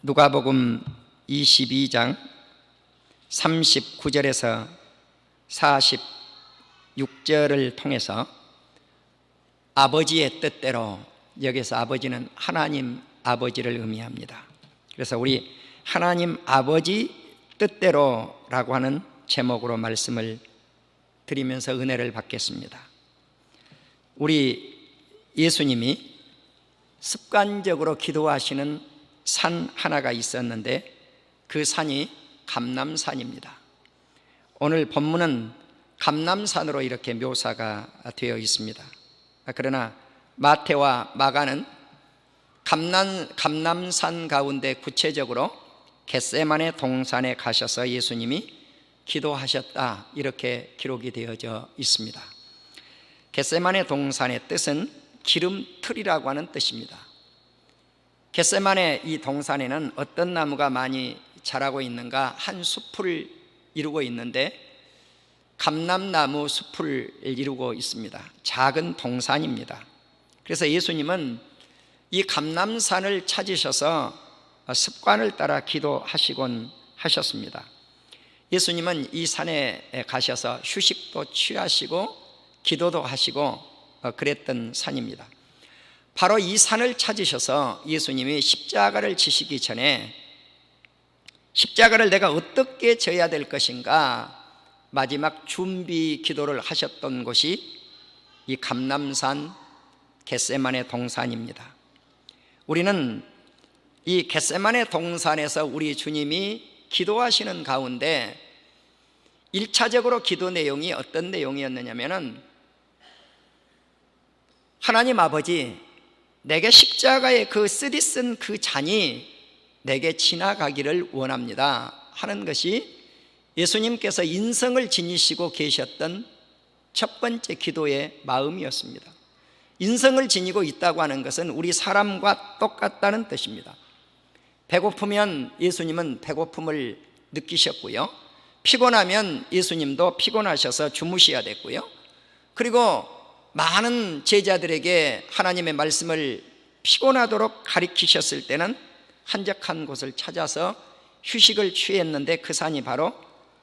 누가복음 22장 39절에서 46절을 통해서 아버지의 뜻대로, 여기서 아버지는 하나님 아버지를 의미합니다. 그래서 우리 하나님 아버지 뜻대로라고 하는 제목으로 말씀을 드리면서 은혜를 받겠습니다. 우리 예수님이 습관적으로 기도하시는 산 하나가 있었는데 그 산이 감람산입니다. 오늘 본문은 감람산으로 이렇게 묘사가 되어 있습니다. 그러나 마태와 마가는 감람산 가운데 구체적으로 겟세마네 동산에 가셔서 예수님이 기도하셨다, 이렇게 기록이 되어져 있습니다. 겟세마네 동산의 뜻은 기름틀이라고 하는 뜻입니다. 겟세마네 이 동산에는 어떤 나무가 많이 자라고 있는가? 한 숲을 이루고 있는데 감람나무 숲을 이루고 있습니다. 작은 동산입니다. 그래서 예수님은 이 감람산을 찾으셔서 습관을 따라 기도하시곤 하셨습니다. 예수님은 이 산에 가셔서 휴식도 취하시고 기도도 하시고 그랬던 산입니다. 바로 이 산을 찾으셔서 예수님이 십자가를 지시기 전에 십자가를 내가 어떻게 져야 될 것인가 마지막 준비 기도를 하셨던 곳이 이 감람산 겟세마네 동산입니다. 우리는 이 겟세마네 동산에서 우리 주님이 기도하시는 가운데 1차적으로 기도 내용이 어떤 내용이었느냐면, 하나님 아버지, 내게 십자가의 그 쓰디쓴 그 잔이 내게 지나가기를 원합니다 하는 것이 예수님께서 인성을 지니시고 계셨던 첫 번째 기도의 마음이었습니다. 인성을 지니고 있다고 하는 것은 우리 사람과 똑같다는 뜻입니다. 배고프면 예수님은 배고픔을 느끼셨고요, 피곤하면 예수님도 피곤하셔서 주무셔야 됐고요, 그리고 많은 제자들에게 하나님의 말씀을 피곤하도록 가르치셨을 때는 한적한 곳을 찾아서 휴식을 취했는데 그 산이 바로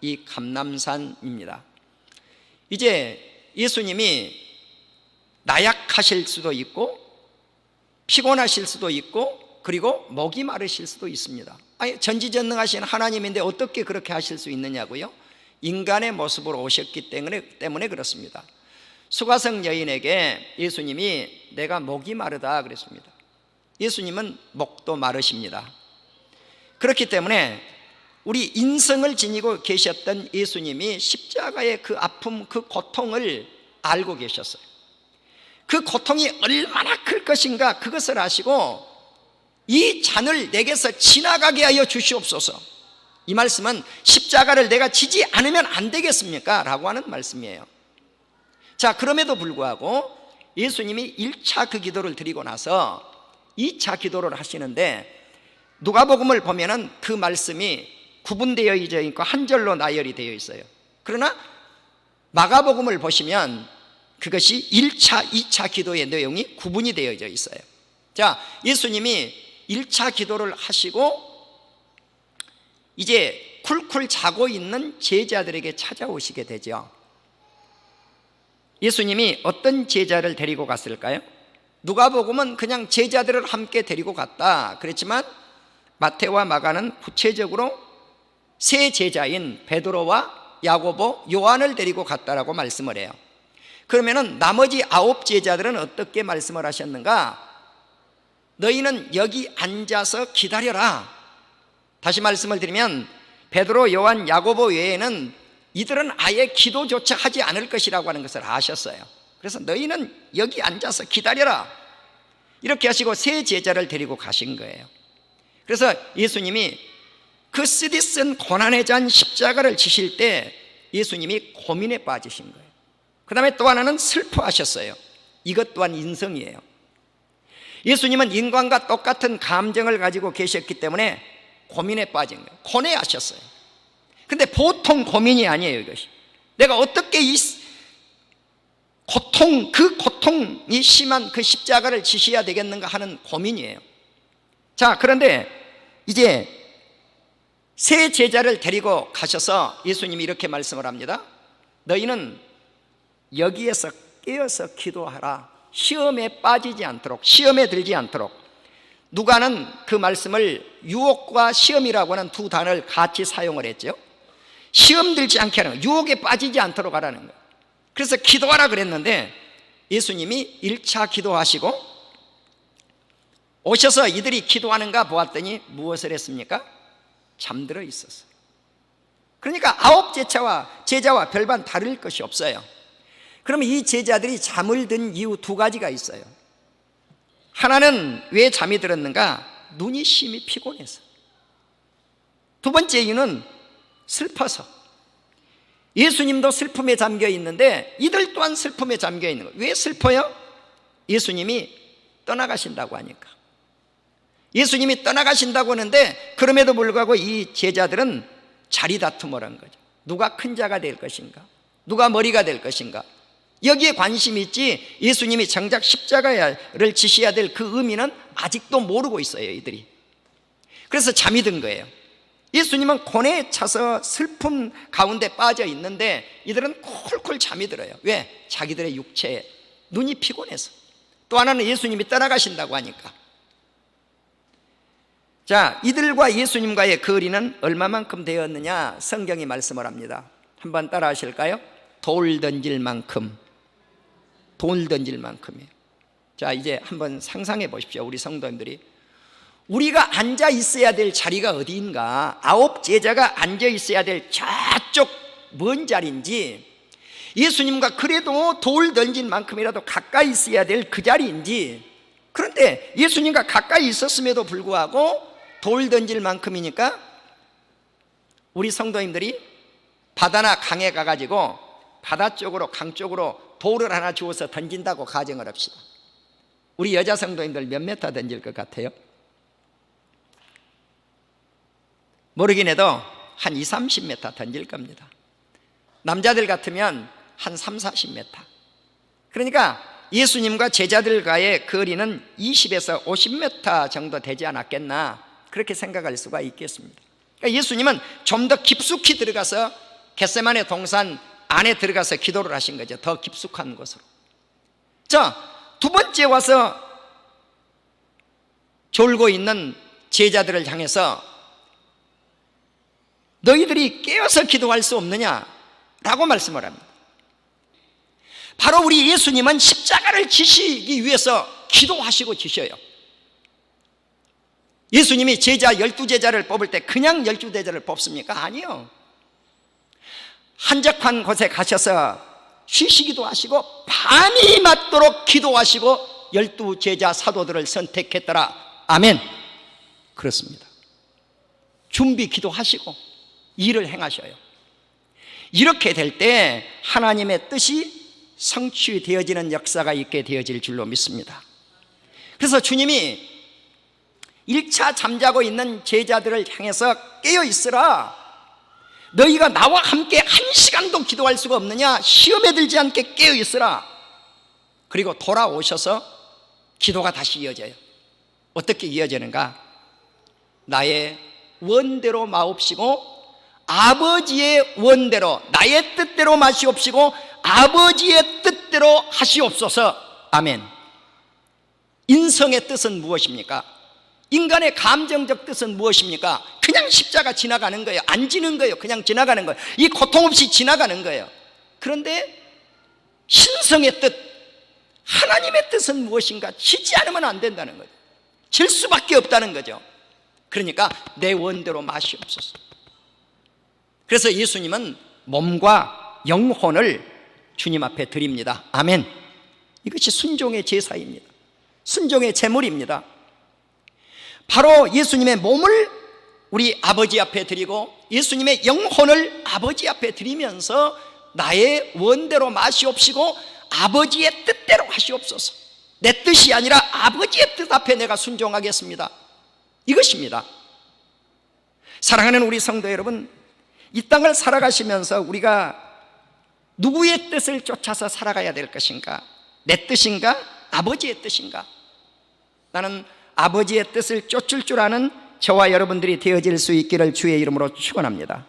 이 감람산입니다. 이제 예수님이 나약하실 수도 있고 피곤하실 수도 있고 그리고 목이 마르실 수도 있습니다. 아니, 전지전능하신 하나님인데 어떻게 그렇게 하실 수 있느냐고요? 인간의 모습으로 오셨기 때문에 그렇습니다. 수가성 여인에게 예수님이 내가 목이 마르다 그랬습니다. 예수님은 목도 마르십니다. 그렇기 때문에 우리 인성을 지니고 계셨던 예수님이 십자가의 그 아픔, 그 고통을 알고 계셨어요. 그 고통이 얼마나 클 것인가 그것을 아시고 이 잔을 내게서 지나가게 하여 주시옵소서, 이 말씀은 십자가를 내가 지지 않으면 안 되겠습니까? 라고 하는 말씀이에요. 자, 그럼에도 불구하고 예수님이 1차 그 기도를 드리고 나서 2차 기도를 하시는데 누가복음을 보면은 그 말씀이 구분되어 있고 한 절로 나열이 되어 있어요. 그러나 마가복음을 보시면 그것이 1차, 2차 기도의 내용이 구분이 되어져 있어요. 자, 예수님이 1차 기도를 하시고 이제 쿨쿨 자고 있는 제자들에게 찾아오시게 되죠. 예수님이 어떤 제자를 데리고 갔을까요? 누가복음은 그냥 제자들을 함께 데리고 갔다 그랬지만 마태와 마가는 구체적으로 세 제자인 베드로와 야고보, 요한을 데리고 갔다라고 말씀을 해요. 그러면은 나머지 9 제자들은 어떻게 말씀을 하셨는가? 너희는 여기 앉아서 기다려라. 다시 말씀을 드리면 베드로, 요한, 야고보 외에는 이들은 아예 기도조차 하지 않을 것이라고 하는 것을 아셨어요. 그래서 너희는 여기 앉아서 기다려라, 이렇게 하시고 세 제자를 데리고 가신 거예요. 그래서 예수님이 그 쓰디쓴 고난의 잔 십자가를 지실 때 예수님이 고민에 빠지신 거예요. 그 다음에 또 하나는 슬퍼하셨어요. 이것 또한 인성이에요. 예수님은 인간과 똑같은 감정을 가지고 계셨기 때문에 고민에 빠진 거예요. 고뇌하셨어요. 근데 보통 고민이 아니에요. 이것이 내가 어떻게 이 고통이 심한 그 십자가를 지셔야 되겠는가 하는 고민이에요. 자, 그런데 이제 세 제자를 데리고 가셔서 예수님이 이렇게 말씀을 합니다. 너희는 여기에서 깨어서 기도하라. 시험에 빠지지 않도록, 시험에 들지 않도록. 누가는 그 말씀을 유혹과 시험이라고 하는 두 단어를 같이 사용을 했죠. 시험 들지 않게 하는 거예요. 유혹에 빠지지 않도록 하라는 거예요. 그래서 기도하라 그랬는데 예수님이 1차 기도하시고 오셔서 이들이 기도하는가 보았더니 무엇을 했습니까? 잠들어 있었어요. 그러니까 9 제자와 별반 다를 것이 없어요. 그러면 이 제자들이 잠을 든 이유 두 가지가 있어요. 하나는 왜 잠이 들었는가? 눈이 심히 피곤해서. 두 번째 이유는 슬퍼서. 예수님도 슬픔에 잠겨 있는데 이들 또한 슬픔에 잠겨 있는 거예요. 왜 슬퍼요? 예수님이 떠나가신다고 하니까. 예수님이 떠나가신다고 하는데 그럼에도 불구하고 이 제자들은 자리 다툼을 한 거죠. 누가 큰 자가 될 것인가? 누가 머리가 될 것인가? 여기에 관심이 있지 예수님이 정작 십자가를 지셔야 될 그 의미는 아직도 모르고 있어요, 이들이. 그래서 잠이 든 거예요. 예수님은 고뇌에 차서 슬픔 가운데 빠져 있는데 이들은 콜콜 잠이 들어요. 왜? 자기들의 육체에 눈이 피곤해서. 또 하나는 예수님이 떠나가신다고 하니까. 자, 이들과 예수님과의 거리는 얼마만큼 되었느냐? 성경이 말씀을 합니다. 한번 따라 하실까요? 돌 던질 만큼. 돌 던질 만큼이에요. 자, 이제 한번 상상해 보십시오. 우리 성도님들이 우리가 앉아 있어야 될 자리가 어디인가? 9 제자가 앉아 있어야 될 저쪽 먼 자리인지, 예수님과 그래도 돌 던진 만큼이라도 가까이 있어야 될 그 자리인지. 그런데 예수님과 가까이 있었음에도 불구하고 돌 던질 만큼이니까 우리 성도님들이 바다나 강에 가가지고 바다 쪽으로, 강 쪽으로 돌을 하나 주워서 던진다고 가정을 합시다. 우리 여자 성도님들 몇 메타 던질 것 같아요? 모르긴 해도 한 20, 30m 던질 겁니다. 남자들 같으면 한 3, 40m. 그러니까 예수님과 제자들과의 거리는 20에서 50m 정도 되지 않았겠나, 그렇게 생각할 수가 있겠습니다. 그러니까 예수님은 좀 더 깊숙이 들어가서 겟세마네 동산 안에 들어가서 기도를 하신 거죠. 더 깊숙한 곳으로. 자, 두 번째 와서 졸고 있는 제자들을 향해서 너희들이 깨어서 기도할 수 없느냐? 라고 말씀을 합니다. 바로 우리 예수님은 십자가를 지시기 위해서 기도하시고 지셔요. 예수님이 제자 12제자를 뽑을 때 그냥 12제자를 뽑습니까? 아니요. 한적한 곳에 가셔서 쉬시기도 하시고 밤이 맞도록 기도하시고 12제자 사도들을 선택했더라. 아멘. 그렇습니다. 준비 기도하시고 일을 행하셔요. 이렇게 될 때 하나님의 뜻이 성취되어지는 역사가 있게 되어질 줄로 믿습니다. 그래서 주님이 1차 잠자고 있는 제자들을 향해서 깨어 있으라. 너희가 나와 함께 1시간도 기도할 수가 없느냐? 시험에 들지 않게 깨어 있으라. 그리고 돌아오셔서 기도가 다시 이어져요. 어떻게 이어지는가? 나의 원대로 마옵시고 아버지의 원대로, 나의 뜻대로 마시옵시고 아버지의 뜻대로 하시옵소서. 아멘. 인성의 뜻은 무엇입니까? 인간의 감정적 뜻은 무엇입니까? 그냥 십자가 지나가는 거예요. 안 지는 거예요. 그냥 지나가는 거예요. 이 고통 없이 지나가는 거예요. 그런데 신성의 뜻, 하나님의 뜻은 무엇인가? 지지 않으면 안 된다는 거죠. 질 수밖에 없다는 거죠. 그러니까 내 원대로 마시옵소서. 그래서 예수님은 몸과 영혼을 주님 앞에 드립니다. 아멘. 이것이 순종의 제사입니다. 순종의 제물입니다. 바로 예수님의 몸을 우리 아버지 앞에 드리고 예수님의 영혼을 아버지 앞에 드리면서 나의 원대로 마시옵시고 아버지의 뜻대로 하시옵소서. 내 뜻이 아니라 아버지의 뜻 앞에 내가 순종하겠습니다. 이것입니다. 사랑하는 우리 성도 여러분, 이 땅을 살아가시면서 우리가 누구의 뜻을 쫓아서 살아가야 될 것인가? 내 뜻인가? 아버지의 뜻인가? 나는 아버지의 뜻을 쫓을 줄 아는 저와 여러분들이 되어질 수 있기를 주의 이름으로 축원합니다.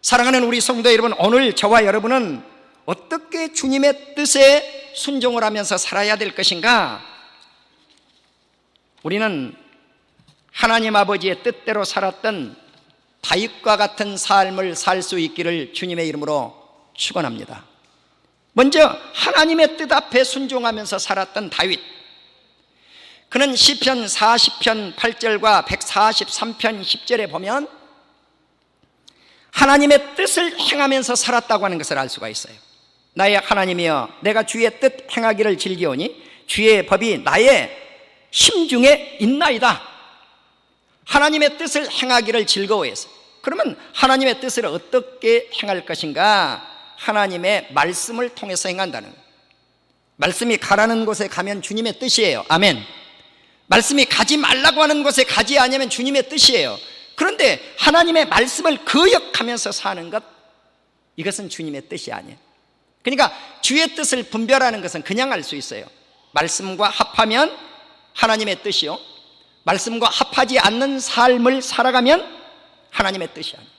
사랑하는 우리 성도 여러분, 오늘 저와 여러분은 어떻게 주님의 뜻에 순종을 하면서 살아야 될 것인가? 우리는 하나님 아버지의 뜻대로 살았던 다윗과 같은 삶을 살 수 있기를 주님의 이름으로 축원합니다. 먼저 하나님의 뜻 앞에 순종하면서 살았던 다윗, 그는 시편 40편 8절과 143편 10절에 보면 하나님의 뜻을 행하면서 살았다고 하는 것을 알 수가 있어요. 나의 하나님이여, 내가 주의 뜻 행하기를 즐기오니 주의 법이 나의 심중에 있나이다. 하나님의 뜻을 행하기를 즐거워해서. 그러면 하나님의 뜻을 어떻게 행할 것인가? 하나님의 말씀을 통해서 행한다는 거예요. 말씀이 가라는 곳에 가면 주님의 뜻이에요. 아멘. 말씀이 가지 말라고 하는 곳에 가지 않으면 주님의 뜻이에요. 그런데 하나님의 말씀을 거역하면서 사는 것, 이것은 주님의 뜻이 아니에요. 그러니까 주의 뜻을 분별하는 것은 그냥 알 수 있어요. 말씀과 합하면 하나님의 뜻이요, 말씀과 합하지 않는 삶을 살아가면 하나님의 뜻이 아니에요.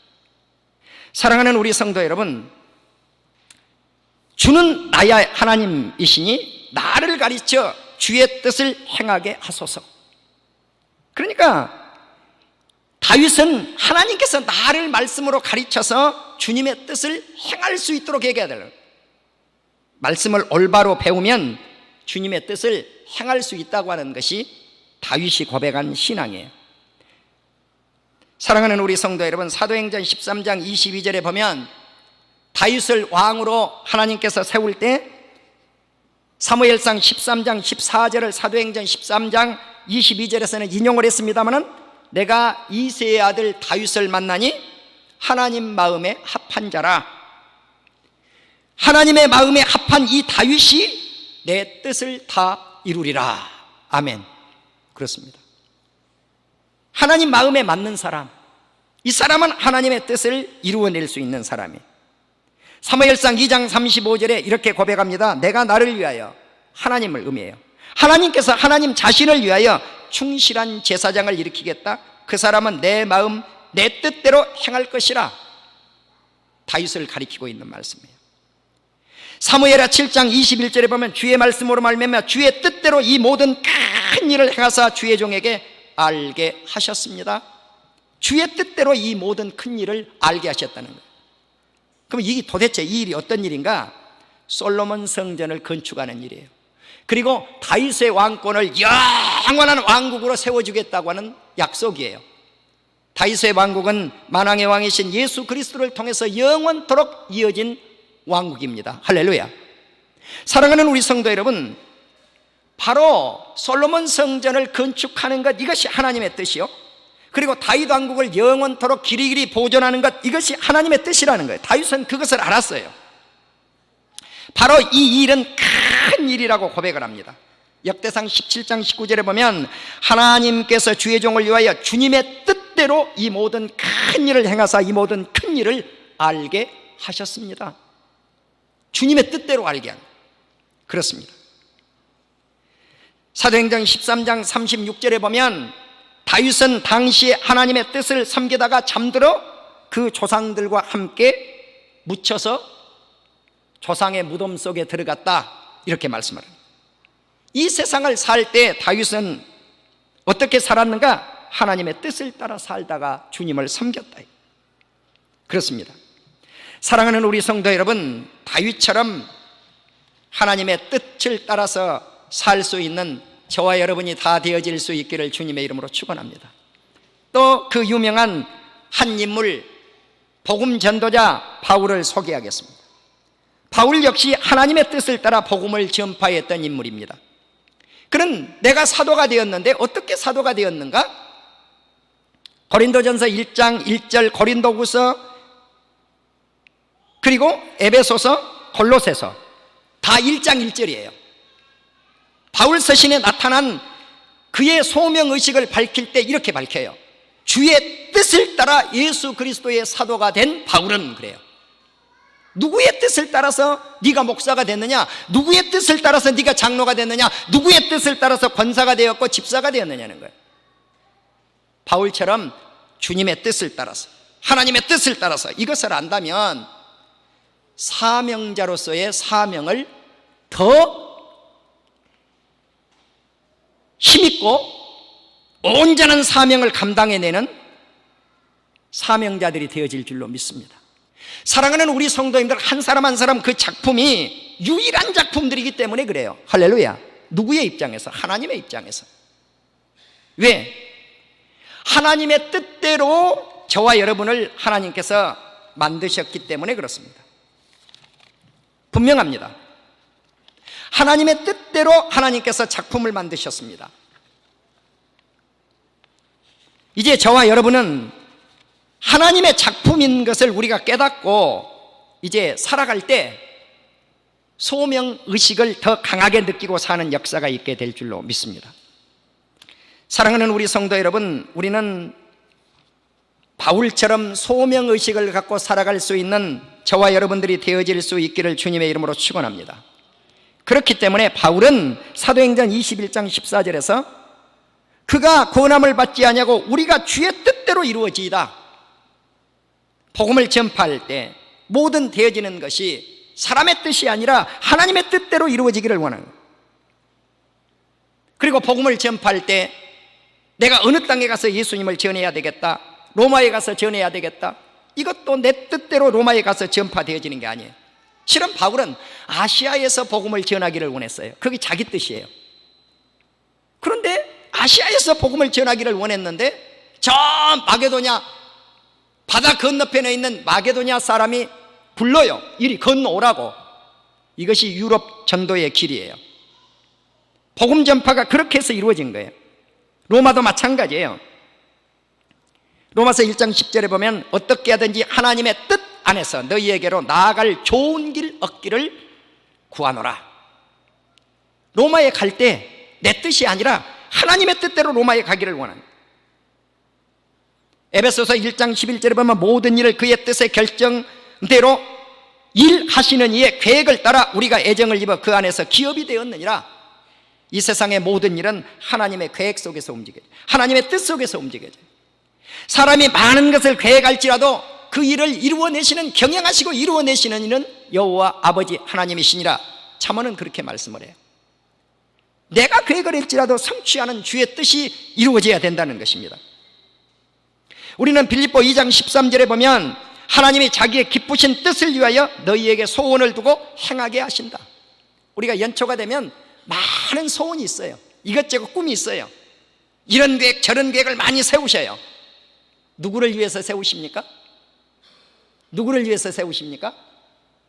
사랑하는 우리 성도 여러분, 주는 나의 하나님이시니 나를 가르쳐 주의 뜻을 행하게 하소서. 그러니까 다윗은 하나님께서 나를 말씀으로 가르쳐서 주님의 뜻을 행할 수 있도록 얘기해야 돼요. 말씀을 올바로 배우면 주님의 뜻을 행할 수 있다고 하는 것이 다윗이 고백한 신앙이에요. 사랑하는 우리 성도 여러분, 사도행전 13장 22절에 보면 다윗을 왕으로 하나님께서 세울 때 사무엘상 13장 14절을 사도행전 13장 22절에서는 인용을 했습니다마는 내가 이새의 아들 다윗을 만나니 하나님 마음에 합한 자라. 하나님의 마음에 합한 이 다윗이 내 뜻을 다 이루리라. 아멘. 그렇습니다. 하나님 마음에 맞는 사람, 이 사람은 하나님의 뜻을 이루어낼 수 있는 사람이에요. 사무엘상 2장 35절에 이렇게 고백합니다. 내가 나를 위하여, 하나님을 의미해요. 하나님께서 하나님 자신을 위하여 충실한 제사장을 일으키겠다. 그 사람은 내 마음, 내 뜻대로 행할 것이라. 다윗을 가리키고 있는 말씀이에요. 사무엘하 7장 21절에 보면 주의 말씀으로 말미암아 주의 뜻대로 이 모든 큰 일을 행하사 주의 종에게 알게 하셨습니다. 주의 뜻대로 이 모든 큰 일을 알게 하셨다는 거예요. 그럼 이게 도대체 이 일이 어떤 일인가? 솔로몬 성전을 건축하는 일이에요. 그리고 다윗의 왕권을 영원한 왕국으로 세워주겠다고 하는 약속이에요. 다윗의 왕국은 만왕의 왕이신 예수 그리스도를 통해서 영원토록 이어진 왕국입니다. 할렐루야. 사랑하는 우리 성도 여러분, 바로 솔로몬 성전을 건축하는 것, 이것이 하나님의 뜻이요, 그리고 다윗 왕국을 영원토록 길이길이 보존하는 것, 이것이 하나님의 뜻이라는 거예요. 다윗은 그것을 알았어요. 바로 이 일은 큰 일이라고 고백을 합니다. 역대상 17장 19절에 보면 하나님께서 주의 종을 위하여 주님의 뜻대로 이 모든 큰 일을 행하사 이 모든 큰 일을 알게 하셨습니다. 주님의 뜻대로 알게 한, 그렇습니다. 사도행전 13장 36절에 보면 다윗은 당시에 하나님의 뜻을 섬기다가 잠들어 그 조상들과 함께 묻혀서 조상의 무덤 속에 들어갔다, 이렇게 말씀을 합니다. 이 세상을 살 때 다윗은 어떻게 살았는가? 하나님의 뜻을 따라 살다가 주님을 섬겼다. 그렇습니다. 사랑하는 우리 성도 여러분, 다윗처럼 하나님의 뜻을 따라서 살 수 있는 저와 여러분이 다 되어질 수 있기를 주님의 이름으로 축원합니다. 또 그 유명한 한 인물, 복음 전도자 바울을 소개하겠습니다. 바울 역시 하나님의 뜻을 따라 복음을 전파했던 인물입니다. 그는 내가 사도가 되었는데 어떻게 사도가 되었는가? 고린도전서 1장 1절, 고린도후서, 그리고 에베소서, 골로새서, 다 1장 1절이에요. 바울 서신에 나타난 그의 소명의식을 밝힐 때 이렇게 밝혀요. 주의 뜻을 따라 예수 그리스도의 사도가 된 바울은 그래요. 누구의 뜻을 따라서 네가 목사가 됐느냐? 누구의 뜻을 따라서 네가 장로가 됐느냐? 누구의 뜻을 따라서 권사가 되었고 집사가 되었느냐는 거예요. 바울처럼 주님의 뜻을 따라서, 하나님의 뜻을 따라서 이것을 안다면 사명자로서의 사명을 더 힘있고 온전한 사명을 감당해내는 사명자들이 되어질 줄로 믿습니다. 사랑하는 우리 성도님들, 한 사람 한 사람 그 작품이 유일한 작품들이기 때문에 그래요. 할렐루야. 누구의 입장에서? 하나님의 입장에서. 왜? 하나님의 뜻대로 저와 여러분을 하나님께서 만드셨기 때문에 그렇습니다. 분명합니다. 하나님의 뜻대로 하나님께서 작품을 만드셨습니다. 이제 저와 여러분은 하나님의 작품인 것을 우리가 깨닫고 이제 살아갈 때 소명의식을 더 강하게 느끼고 사는 역사가 있게 될 줄로 믿습니다. 사랑하는 우리 성도 여러분, 우리는 바울처럼 소명의식을 갖고 살아갈 수 있는 저와 여러분들이 되어질 수 있기를 주님의 이름으로 축원합니다. 그렇기 때문에 바울은 사도행전 21장 14절에서 그가 권함을 받지 아니하고 우리가 주의 뜻대로 이루어지이다. 복음을 전파할 때 모든 되어지는 것이 사람의 뜻이 아니라 하나님의 뜻대로 이루어지기를 원하는 거예요. 그리고 복음을 전파할 때 내가 어느 땅에 가서 예수님을 전해야 되겠다, 로마에 가서 전해야 되겠다, 이것도 내 뜻대로 로마에 가서 전파되어지는 게 아니에요. 실은 바울은 아시아에서 복음을 전하기를 원했어요. 그게 자기 뜻이에요. 그런데 아시아에서 복음을 전하기를 원했는데 저 마게도냐 바다 건너편에 있는 마게도냐 사람이 불러요. 이리 건너오라고. 이것이 유럽 전도의 길이에요. 복음 전파가 그렇게 해서 이루어진 거예요. 로마도 마찬가지예요. 로마서 1장 10절에 보면 어떻게 하든지 하나님의 뜻 안에서 너희에게로 나아갈 좋은 길 얻기를 구하노라. 로마에 갈 때 내 뜻이 아니라 하나님의 뜻대로 로마에 가기를 원합니다. 에베소서 1장 11절에 보면 모든 일을 그의 뜻의 결정대로 일하시는 이의 계획을 따라 우리가 애정을 입어 그 안에서 기업이 되었느니라. 이 세상의 모든 일은 하나님의 계획 속에서 움직여요. 하나님의 뜻 속에서 움직여져요. 사람이 많은 것을 계획할지라도 그 일을 이루어내시는, 경영하시고 이루어내시는 이는 여호와 아버지 하나님이시니라. 잠언은 그렇게 말씀을 해요. 내가 계획을 할지라도 성취하는 주의 뜻이 이루어져야 된다는 것입니다. 우리는 빌립보 2장 13절에 보면 하나님이 자기의 기쁘신 뜻을 위하여 너희에게 소원을 두고 행하게 하신다. 우리가 연초가 되면 많은 소원이 있어요. 이것저것 꿈이 있어요. 이런 계획 저런 계획을 많이 세우셔요. 누구를 위해서 세우십니까? 누구를 위해서 세우십니까?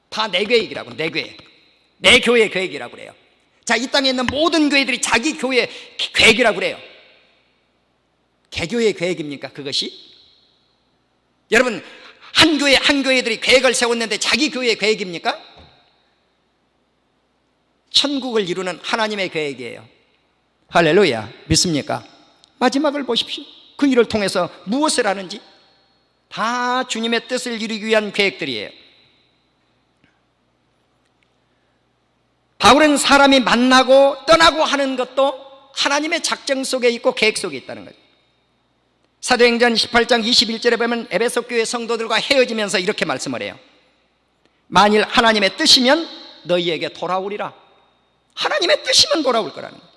다 내 계획이라고. 내 계획, 내 교회 계획이라고 그래요. 자, 이 땅에 있는 모든 교회들이 자기 교회 계획이라고 그래요. 개교의 계획입니까 그것이? 여러분, 한 교회 한 교회들이 계획을 세웠는데 자기 교회의 계획입니까? 천국을 이루는 하나님의 계획이에요. 할렐루야. 믿습니까? 마지막을 보십시오. 그 일을 통해서 무엇을 하는지 다 주님의 뜻을 이루기 위한 계획들이에요. 바울은 사람이 만나고 떠나고 하는 것도 하나님의 작정 속에 있고 계획 속에 있다는 거죠. 사도행전 18장 21절에 보면 에베소 교회 성도들과 헤어지면서 이렇게 말씀을 해요. 만일 하나님의 뜻이면 너희에게 돌아오리라. 하나님의 뜻이면 돌아올 거라는 거예요.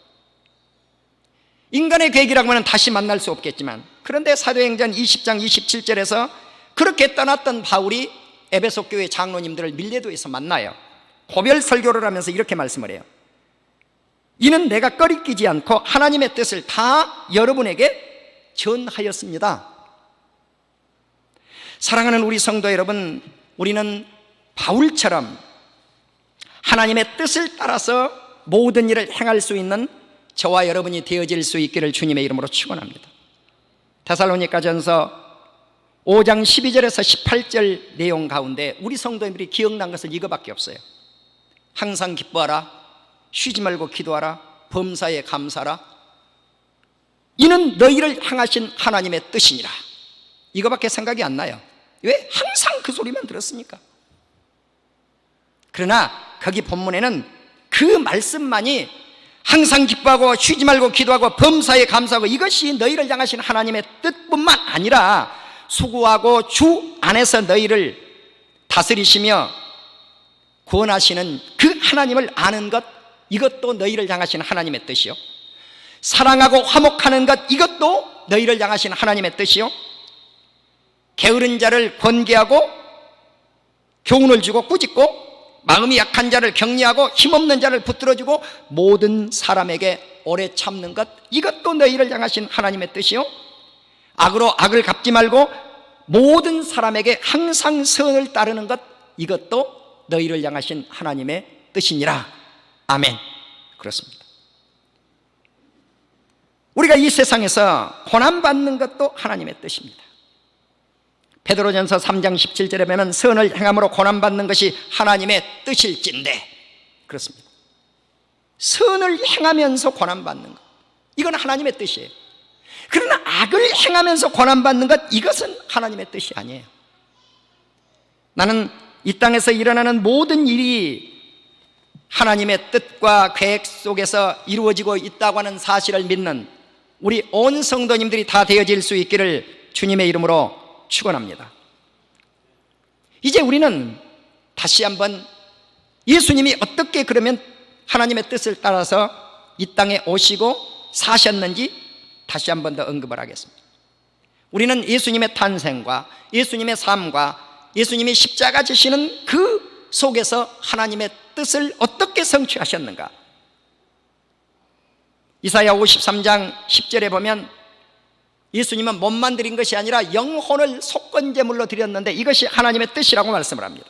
인간의 계획이라고 하면 다시 만날 수 없겠지만, 그런데 사도행전 20장 27절에서 그렇게 떠났던 바울이 에베소 교회 장로님들을 밀레도에서 만나요. 고별 설교를 하면서 이렇게 말씀을 해요. 이는 내가 꺼리끼지 않고 하나님의 뜻을 다 여러분에게 전하였습니다. 사랑하는 우리 성도 여러분, 우리는 바울처럼 하나님의 뜻을 따라서 모든 일을 행할 수 있는 저와 여러분이 되어질 수 있기를 주님의 이름으로 축원합니다. 데살로니가전서 5장 12절에서 18절 내용 가운데 우리 성도님들이 기억난 것은 이거밖에 없어요. 항상 기뻐하라, 쉬지 말고 기도하라, 범사에 감사하라. 이는 너희를 향하신 하나님의 뜻이니라. 이거밖에 생각이 안 나요. 왜? 항상 그 소리만 들었으니까. 그러나 거기 본문에는 그 말씀만이 항상 기뻐하고 쉬지 말고 기도하고 범사에 감사하고, 이것이 너희를 향하신 하나님의 뜻뿐만 아니라 수고하고 주 안에서 너희를 다스리시며 구원하시는 그 하나님을 아는 것, 이것도 너희를 향하신 하나님의 뜻이요. 사랑하고 화목하는 것, 이것도 너희를 향하신 하나님의 뜻이요. 게으른 자를 권계하고 교훈을 주고 꾸짖고, 마음이 약한 자를 격려하고 힘없는 자를 붙들어주고 모든 사람에게 오래 참는 것, 이것도 너희를 향하신 하나님의 뜻이요. 악으로 악을 갚지 말고 모든 사람에게 항상 선을 따르는 것, 이것도 너희를 향하신 하나님의 뜻이니라. 아멘. 그렇습니다. 우리가 이 세상에서 고난받는 것도 하나님의 뜻입니다. 베드로전서 3장 17절에 보면 선을 행함으로 고난받는 것이 하나님의 뜻일진데, 그렇습니다. 선을 행하면서 고난받는 것, 이건 하나님의 뜻이에요. 그러나 악을 행하면서 고난받는 것, 이것은 하나님의 뜻이 아니에요. 나는 이 땅에서 일어나는 모든 일이 하나님의 뜻과 계획 속에서 이루어지고 있다고 하는 사실을 믿는 우리 온 성도님들이 다 되어질 수 있기를 주님의 이름으로 축원합니다. 이제 우리는 다시 한번 예수님이 어떻게 그러면 하나님의 뜻을 따라서 이 땅에 오시고 사셨는지 다시 한번 더 언급을 하겠습니다. 우리는 예수님의 탄생과 예수님의 삶과 예수님이 십자가 지시는 그 속에서 하나님의 뜻을 어떻게 성취하셨는가, 이사야 53장 10절에 보면 예수님은 몸만 드린 것이 아니라 영혼을 속건제물로 드렸는데 이것이 하나님의 뜻이라고 말씀을 합니다.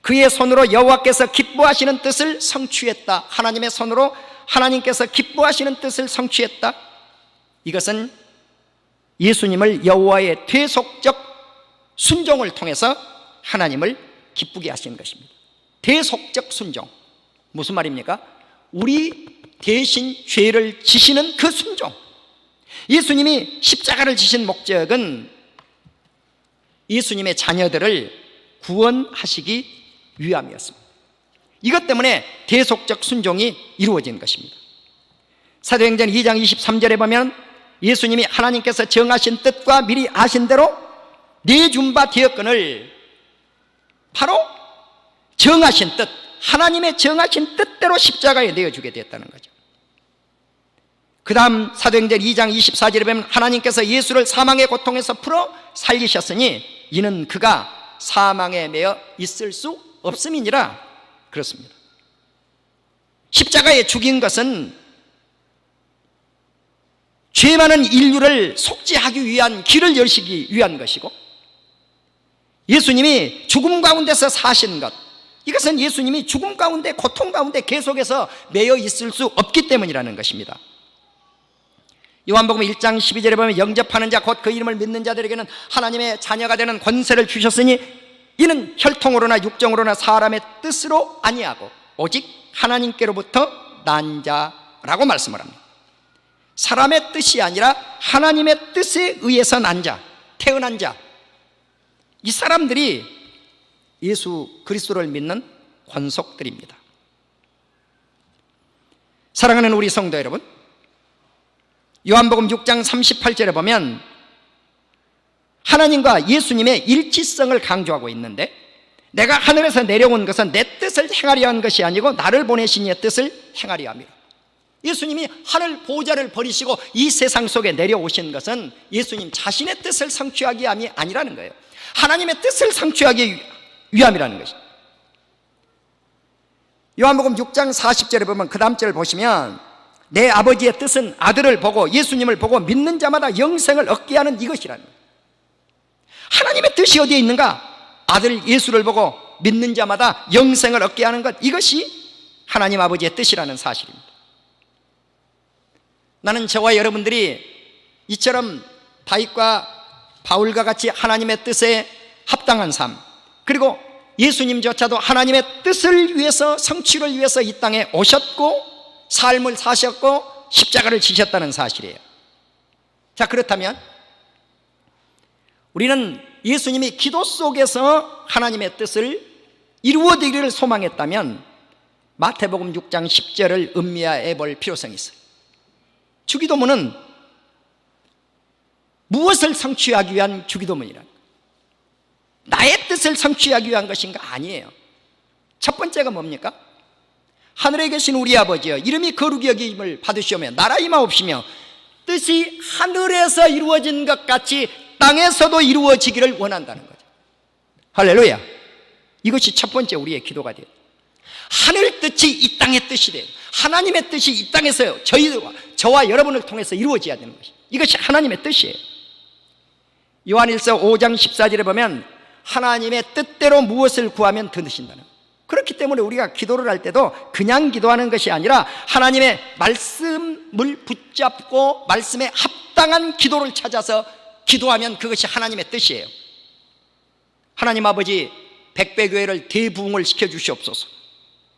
그의 손으로 여호와께서 기뻐하시는 뜻을 성취했다. 하나님의 손으로 하나님께서 기뻐하시는 뜻을 성취했다. 이것은 예수님을 여호와의 대속적 순종을 통해서 하나님을 기쁘게 하시는 것입니다. 대속적 순종, 무슨 말입니까? 우리 대신 죄를 지시는 그 순종. 예수님이 십자가를 지신 목적은 예수님의 자녀들을 구원하시기 위함이었습니다. 이것 때문에 대속적 순종이 이루어진 것입니다. 사도행전 2장 23절에 보면 예수님이 하나님께서 정하신 뜻과 미리 아신 대로 내준 바 되었거늘, 바로 정하신 뜻, 하나님의 정하신 뜻대로 십자가에 내어주게 되었다는 거죠. 그 다음 사도행전 2장 24절에 보면 하나님께서 예수를 사망의 고통에서 풀어 살리셨으니 이는 그가 사망에 매여 있을 수 없음이니라. 그렇습니다. 십자가에 죽인 것은 죄 많은 인류를 속죄하기 위한 길을 여시기 위한 것이고, 예수님이 죽음 가운데서 사신 것, 이것은 예수님이 죽음 가운데, 고통 가운데 계속해서 매여 있을 수 없기 때문이라는 것입니다. 요한복음 1장 12절에 보면 영접하는 자 곧 그 이름을 믿는 자들에게는 하나님의 자녀가 되는 권세를 주셨으니 이는 혈통으로나 육정으로나 사람의 뜻으로 아니하고 오직 하나님께로부터 난 자라고 말씀을 합니다. 사람의 뜻이 아니라 하나님의 뜻에 의해서 난 자, 태어난 자, 이 사람들이 예수 그리스도를 믿는 권속들입니다. 사랑하는 우리 성도 여러분, 요한복음 6장 38절에 보면 하나님과 예수님의 일치성을 강조하고 있는데, 내가 하늘에서 내려온 것은 내 뜻을 행하려 한 것이 아니고 나를 보내신 이의 뜻을 행하려 함이라. 예수님이 하늘 보좌를 버리시고 이 세상 속에 내려오신 것은 예수님 자신의 뜻을 성취하기 위함이 아니라는 거예요. 하나님의 뜻을 성취하기 위함이라는 것입니다. 요한복음 6장 40절에 보면 그 다음 절을 보시면 내 아버지의 뜻은 아들을 보고 예수님을 보고 믿는 자마다 영생을 얻게 하는 이것이라는 거예요. 하나님의 뜻이 어디에 있는가? 아들 예수를 보고 믿는 자마다 영생을 얻게 하는 것, 이것이 하나님 아버지의 뜻이라는 사실입니다. 나는 저와 여러분들이 이처럼 다윗과 바울과 같이 하나님의 뜻에 합당한 삶, 그리고 예수님조차도 하나님의 뜻을 위해서, 성취를 위해서 이 땅에 오셨고 삶을 사셨고 십자가를 지셨다는 사실이에요. 자, 그렇다면 우리는 예수님이 기도 속에서 하나님의 뜻을 이루어지기를 소망했다면 마태복음 6장 10절을 음미해 볼 필요성이 있어요. 주기도문은 무엇을 성취하기 위한 주기도문이란, 나의 뜻을 성취하기 위한 것인가? 아니에요. 첫 번째가 뭡니까? 하늘에 계신 우리 아버지여, 이름이 거룩히 여김을 받으시오며 나라 임하옵시며 뜻이 하늘에서 이루어진 것 같이 땅에서도 이루어지기를 원한다는 거죠. 할렐루야. 이것이 첫 번째 우리의 기도가 돼요. 하늘 뜻이 이 땅의 뜻이 돼요. 하나님의 뜻이 이 땅에서 저와 여러분을 통해서 이루어져야 되는 것이, 이것이 하나님의 뜻이에요. 요한일서 5장 14절에 보면 하나님의 뜻대로 무엇을 구하면 듣으신다는 거예요. 그렇기 때문에 우리가 기도를 할 때도 그냥 기도하는 것이 아니라 하나님의 말씀을 붙잡고 말씀에 합당한 기도를 찾아서 기도하면 그것이 하나님의 뜻이에요. 하나님 아버지, 백배교회를 대부흥을 시켜주시옵소서.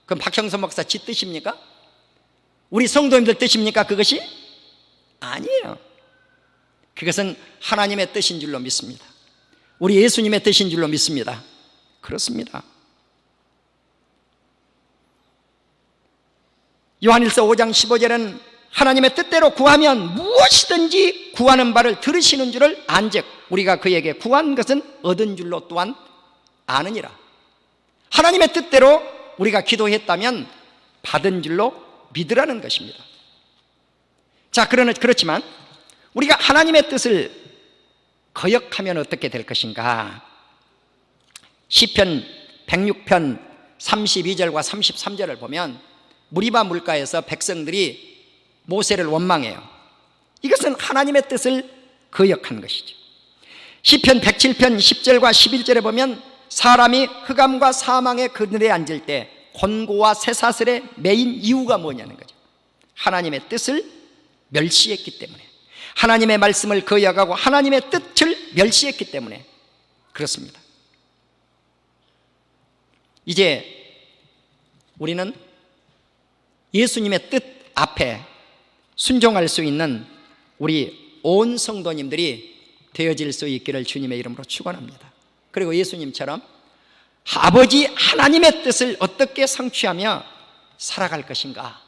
그럼 박형선 목사 지 뜻입니까? 우리 성도님들 뜻입니까? 그것이? 아니에요. 그것은 하나님의 뜻인 줄로 믿습니다. 우리 예수님의 뜻인 줄로 믿습니다. 그렇습니다. 요한일서 5장 15절은 하나님의 뜻대로 구하면 무엇이든지 구하는 바를 들으시는 줄을 안즉 우리가 그에게 구한 것은 얻은 줄로 또한 아느니라. 하나님의 뜻대로 우리가 기도했다면 받은 줄로 믿으라는 것입니다. 자, 그렇지만 우리가 하나님의 뜻을 거역하면 어떻게 될 것인가? 시편 106편 32절과 33절을 보면 무리바 물가에서 백성들이 모세를 원망해요. 이것은 하나님의 뜻을 거역한 것이죠. 시편 107편 10절과 11절에 보면 사람이 흑암과 사망의 그늘에 앉을 때 곤고와 쇠사슬에 매인 이유가 뭐냐는 거죠. 하나님의 뜻을 멸시했기 때문에, 하나님의 말씀을 거역하고 하나님의 뜻을 멸시했기 때문에 그렇습니다. 이제 우리는 예수님의 뜻 앞에 순종할 수 있는 우리 온 성도님들이 되어질 수 있기를 주님의 이름으로 축원합니다. 그리고 예수님처럼 아버지 하나님의 뜻을 어떻게 성취하며 살아갈 것인가?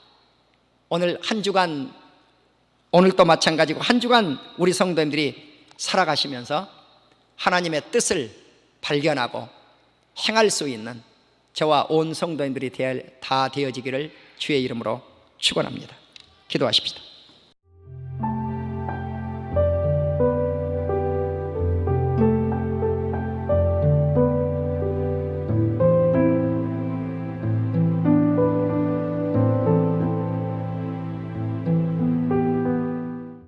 오늘 한 주간, 오늘도 마찬가지고 한 주간 우리 성도님들이 살아가시면서 하나님의 뜻을 발견하고 행할 수 있는 저와 온 성도님들이 다 되어지기를 주의 이름으로 축원합니다. 기도하십시다.